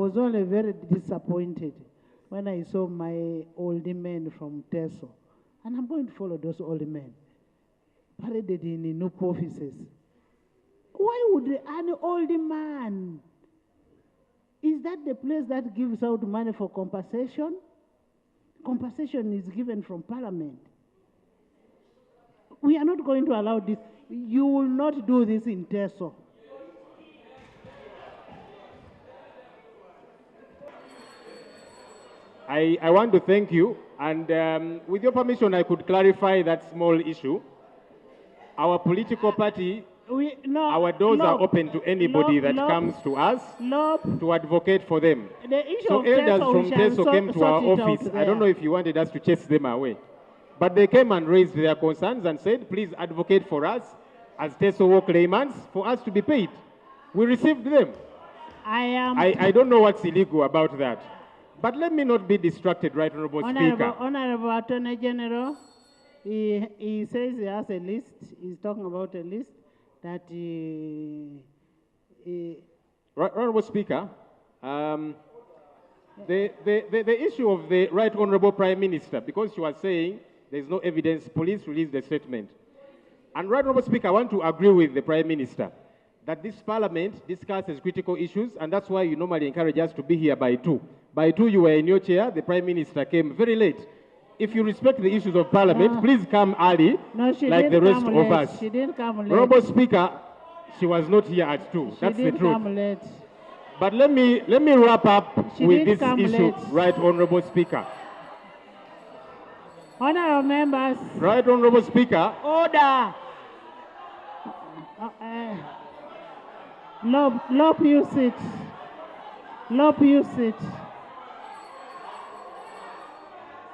was only very disappointed when I saw my old men from Teso. And I'm going to follow those old men paraded in the Nup offices. Why would an old man? Is that the place that gives out money for compensation? Compensation is given from Parliament. We are not going to allow this. You will not do this in Teso. I want to thank you, and with your permission, I could clarify that small issue. Our political party, our doors are open to anybody that comes to us to advocate for them. So elders from Teso came to our office. I don't know if you wanted us to chase them away. But they came and raised their concerns and said, please advocate for us as Teso war claimants for us to be paid. We received them. I don't know what's illegal about that. But let me not be distracted, Right Honorable Speaker. Honorable Attorney General, he says he has a list. He's talking about a list that Right Honorable Speaker, the issue of the Right Honorable Prime Minister, because she was saying there's no evidence, police released the statement. And Right Honorable Speaker, I want to agree with the Prime Minister that this Parliament discusses critical issues, and that's why you normally encourage us to be here by 2. By 2, you were in your chair. The Prime Minister came very late. If you respect the issues of Parliament, please come early, like the rest of us. She didn't come late. Honorable Speaker, she was not here at 2. That's the truth. Come late. But let me wrap up with this issue, late. Right Honorable Speaker. Honorable members. Right Honorable Speaker. Order. Lop, you sit. Lop, you sit.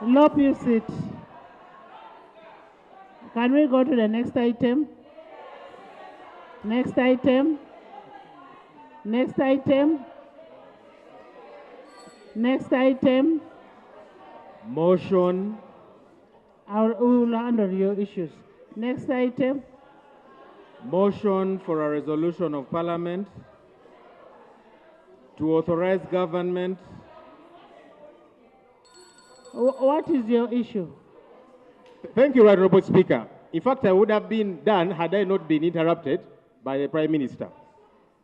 Lop, you sit. Can we go to the next item? Next item. Next item. Next item. Motion. We will handle your issues. Next item. Motion for a resolution of Parliament to authorize government. What is your issue? Thank you, Right Honorable Speaker. In fact, I would have been done had I not been interrupted by the Prime Minister.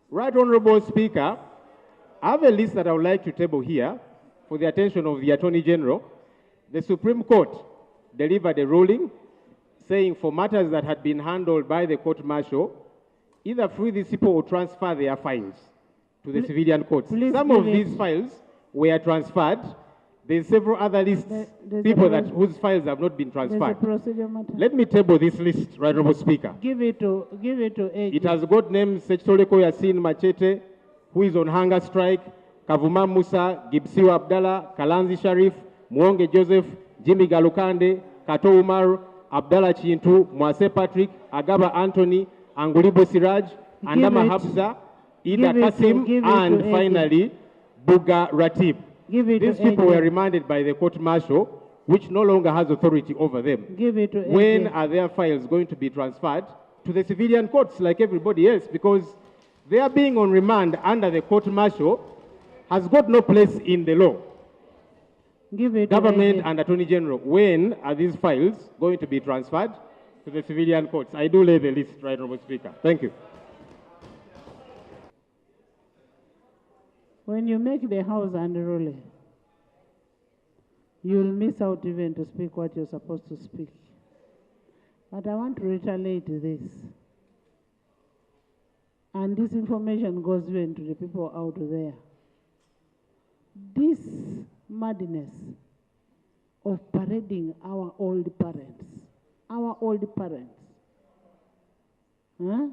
Right Honorable Speaker, I have a list that I would like to table here for the attention of the Attorney General. The Supreme Court delivered a ruling saying for matters that had been handled by the court-martial, either free these people or transfer their files to the civilian courts. Some of these files were transferred. There's several other lists, people whose files have not been transferred. Let me table this list, Right Honorable Speaker. Give it to AG. It has got names Sechitoleko Yasin Machete, who is on hunger strike, Kavuma Musa, Gibsiwa Abdallah, Kalanzi Sharif, Mwonge Joseph, Jimmy Galukande, Kato Umar, Abdallah Chintu, Mwase Patrick, Agaba Anthony, Angulibo Siraj, Andama Habza, Ida Kasim, and finally, Buga Ratib. These people were remanded by the court-martial, which no longer has authority over them. When are their files going to be transferred to the civilian courts like everybody else? Because their being on remand under the court-martial has got no place in the law. Government and Attorney General, when are these files going to be transferred to the civilian courts? I do lay the list, Right Honorable Speaker. Thank you. When you make the House unruly, you'll miss out even to speak what you're supposed to speak. But I want to reiterate this. And this information goes even to the people out there. This madness of parading our old parents. Huh?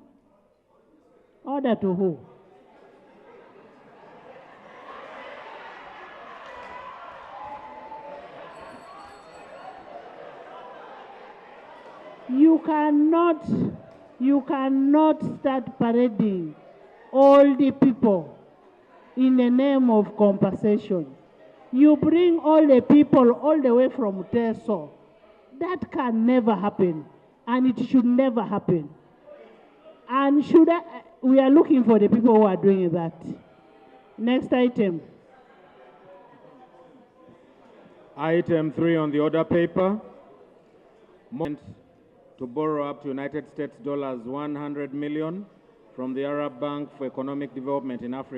Order to who? You cannot start parading all the people in the name of compensation. You bring all the people all the way from Teso. That can never happen, and it should never happen. And we are looking for the people who are doing that. Next item. Item 3 on the order paper. To borrow up to United States dollars 100 million from the Arab Bank for Economic Development in Africa.